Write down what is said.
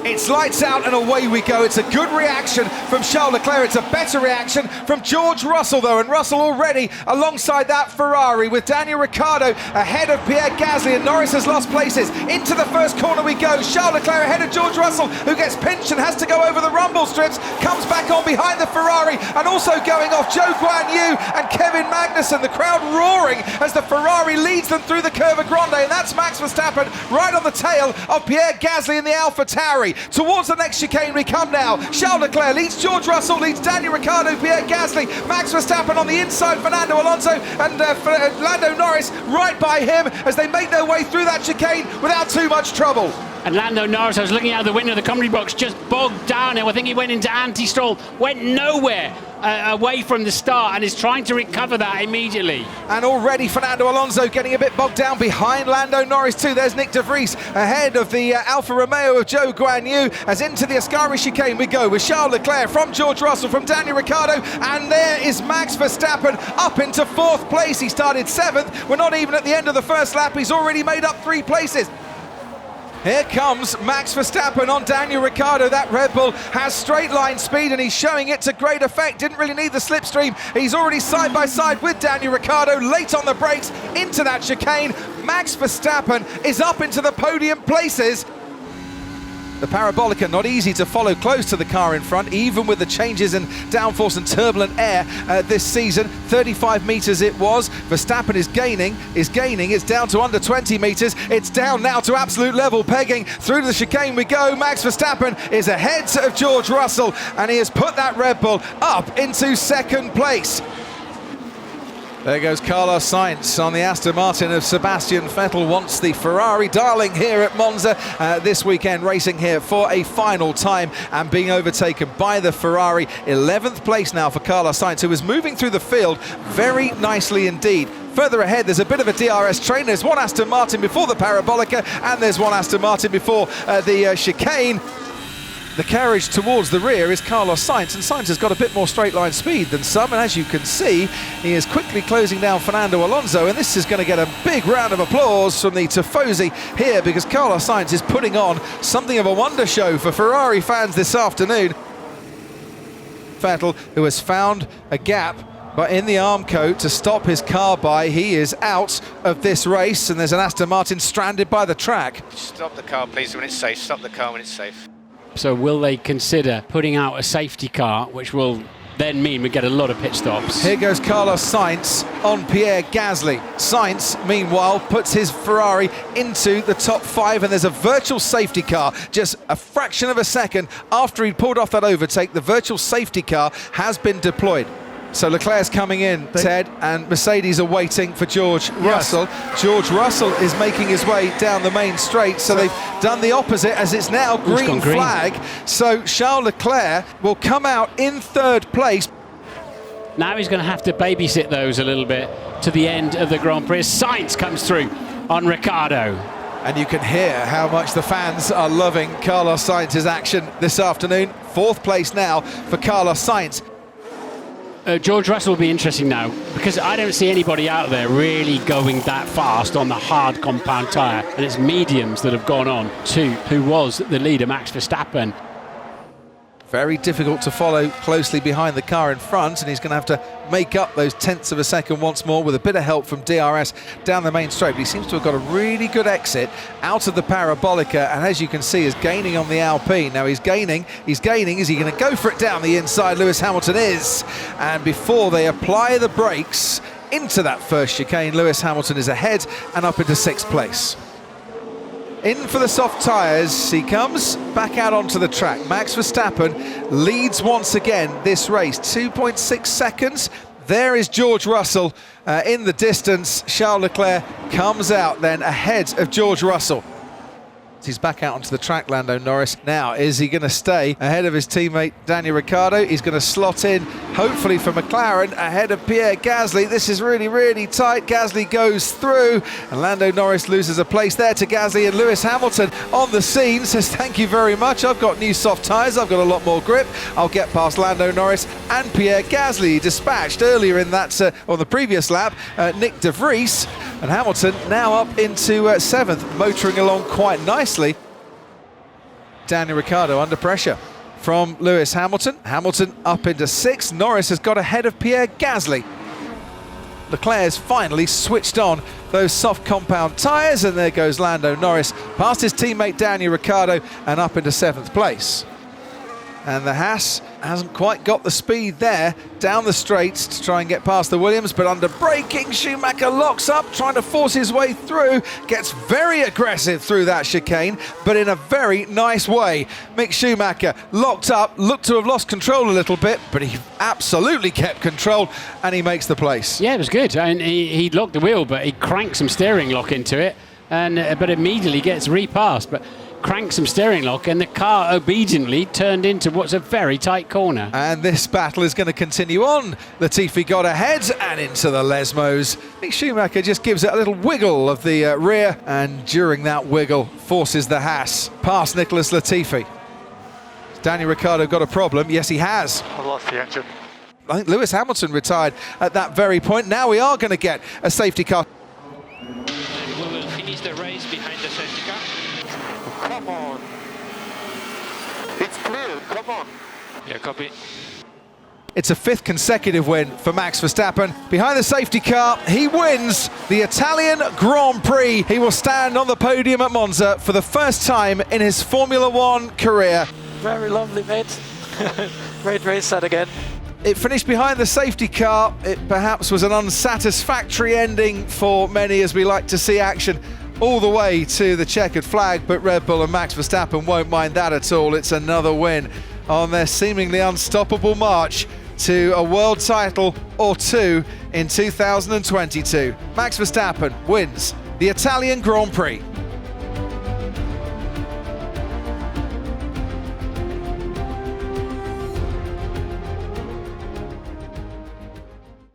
It's lights out and away we go. It's a good reaction from Charles Leclerc. It's a better reaction from George Russell, though. And Russell already alongside that Ferrari with Daniel Ricciardo ahead of Pierre Gasly, and Norris has lost places. Into the first corner we go. Charles Leclerc ahead of George Russell, who gets pinched and has to go over the rumble strips. Comes back on behind the Ferrari, and also going off Zhou Guanyu and Kevin Magnussen. The crowd roaring as the Ferrari leads them through the Curva Grande, and that's Max Verstappen right on the tail of Pierre Gasly in the AlphaTauri. Towards the next chicane we come now. Charles Leclerc leads George Russell, leads Daniel Ricciardo, Pierre Gasly, Max Verstappen on the inside, Fernando Alonso and Lando Norris right by him as they make their way through that chicane without too much trouble. And Lando Norris, I was looking out the window of the commentary box, just bogged down now. I think he went into anti-stall, went nowhere away from the start, and is trying to recover that immediately. And already Fernando Alonso getting a bit bogged down behind Lando Norris too. There's Nick de Vries ahead of the Alfa Romeo of Zhou Guanyu. As into the Ascari chicane we go with Charles Leclerc from George Russell, from Daniel Ricciardo, and there is Max Verstappen up into 4th place. He started 7th. We're not even at the end of the first lap. He's already made up 3 places. Here comes Max Verstappen on Daniel Ricciardo. That Red Bull has straight line speed and he's showing it to great effect. Didn't really need the slipstream. He's already side by side with Daniel Ricciardo, late on the brakes into that chicane. Max Verstappen is up into the podium places. The Parabolica not easy to follow close to the car in front, even with the changes in downforce and turbulent air this season. 35 metres it was. Verstappen is gaining. It's down to under 20 metres. It's down now to absolute level pegging. Through to the chicane we go. Max Verstappen is ahead of George Russell, and he has put that Red Bull up into 2nd place. There goes Carlos Sainz on the Aston Martin of Sebastian Vettel. Wants the Ferrari, darling here at Monza this weekend, racing here for a final time and being overtaken by the Ferrari. 11th place now for Carlos Sainz, who is moving through the field very nicely indeed. Further ahead, there's a bit of a DRS train. There's one Aston Martin before the Parabolica, and there's one Aston Martin before the chicane. The carriage towards the rear is Carlos Sainz, and Sainz has got a bit more straight line speed than some, and as you can see, he is quickly closing down Fernando Alonso, and this is going to get a big round of applause from the Tifosi here, because Carlos Sainz is putting on something of a wonder show for Ferrari fans this afternoon. Vettel, who has found a gap but in the arm coat to stop his car by, he is out of this race, and there's an Aston Martin stranded by the track. Stop the car, please, when it's safe. Stop the car when it's safe. So will they consider putting out a safety car, which will then mean we get a lot of pit stops? Here goes Carlos Sainz on Pierre Gasly. Sainz, meanwhile, puts his Ferrari into the top 5, and there's a virtual safety car just a fraction of a second after he pulled off that overtake. The virtual safety car has been deployed. So Leclerc's coming in, Ted, and Mercedes are waiting for George Russell. George Russell is making his way down the main straight, so they've done the opposite as it's now green flag. So Charles Leclerc will come out in 3rd place. Now he's going to have to babysit those a little bit to the end of the Grand Prix. Sainz comes through on Ricciardo. And you can hear how much the fans are loving Carlos Sainz's action this afternoon. 4th place now for Carlos Sainz. George Russell will be interesting now, because I don't see anybody out there really going that fast on the hard compound tyre, and it's mediums that have gone on to who was the leader, Max Verstappen. Very difficult to follow closely behind the car in front, and he's going to have to make up those tenths of a second once more with a bit of help from DRS down the main straight. But he seems to have got a really good exit out of the Parabolica, and as you can see, is gaining on the Alpine. Now he's gaining. Is he going to go for it down the inside? Lewis Hamilton is. And before they apply the brakes into that first chicane, Lewis Hamilton is ahead and up into 6th place. In for the soft tyres, he comes back out onto the track. Max Verstappen leads once again this race, 2.6 seconds. There is George Russell in the distance. Charles Leclerc comes out then ahead of George Russell. He's back out onto the track, Lando Norris. Now, is he going to stay ahead of his teammate Daniel Ricciardo? He's going to slot in, hopefully for McLaren, ahead of Pierre Gasly. This is really, really tight. Gasly goes through, and Lando Norris loses a place there to Gasly, and Lewis Hamilton on the scene says, thank you very much. I've got new soft tyres. I've got a lot more grip. I'll get past Lando Norris and Pierre Gasly. Dispatched earlier in that, on the previous lap, Nick de Vries. And Hamilton now up into 7th, motoring along quite nicely. Daniel Ricciardo under pressure from Lewis Hamilton. Hamilton up into 6th. Norris has got ahead of Pierre Gasly. Leclerc's finally switched on those soft compound tyres, and there goes Lando Norris past his teammate Daniel Ricciardo and up into 7th place. And the Haas hasn't quite got the speed there down the straights to try and get past the Williams, but under braking, Schumacher locks up, trying to force his way through, gets very aggressive through that chicane, but in a very nice way. Mick Schumacher locked up, looked to have lost control a little bit, but he absolutely kept control, and he makes the place. Yeah, it was good. And he locked the wheel, but he cranked some steering lock into it, and but immediately gets repassed. But cranked some steering lock, and the car obediently turned into what's a very tight corner. And this battle is going to continue on. Latifi got ahead and into the Lesmos. Mick Schumacher just gives it a little wiggle of the rear, and during that wiggle forces the Haas past Nicholas Latifi. Daniel Ricciardo got a problem? Yes, he has. I lost the engine. I think Lewis Hamilton retired at that very point. Now we are going to get a safety car. And we will finish the race behind the safety car. Come on. It's clear, come on. Yeah, copy. It's a 5th consecutive win for Max Verstappen. Behind the safety car, he wins the Italian Grand Prix. He will stand on the podium at Monza for the first time in his Formula One career. Very lovely, mate. Great race set again. It finished behind the safety car. It perhaps was an unsatisfactory ending for many, as we like to see action all the way to the checkered flag, but Red Bull and Max Verstappen won't mind that at all. It's another win on their seemingly unstoppable march to a world title or 2 in 2022. Max Verstappen wins the Italian Grand Prix.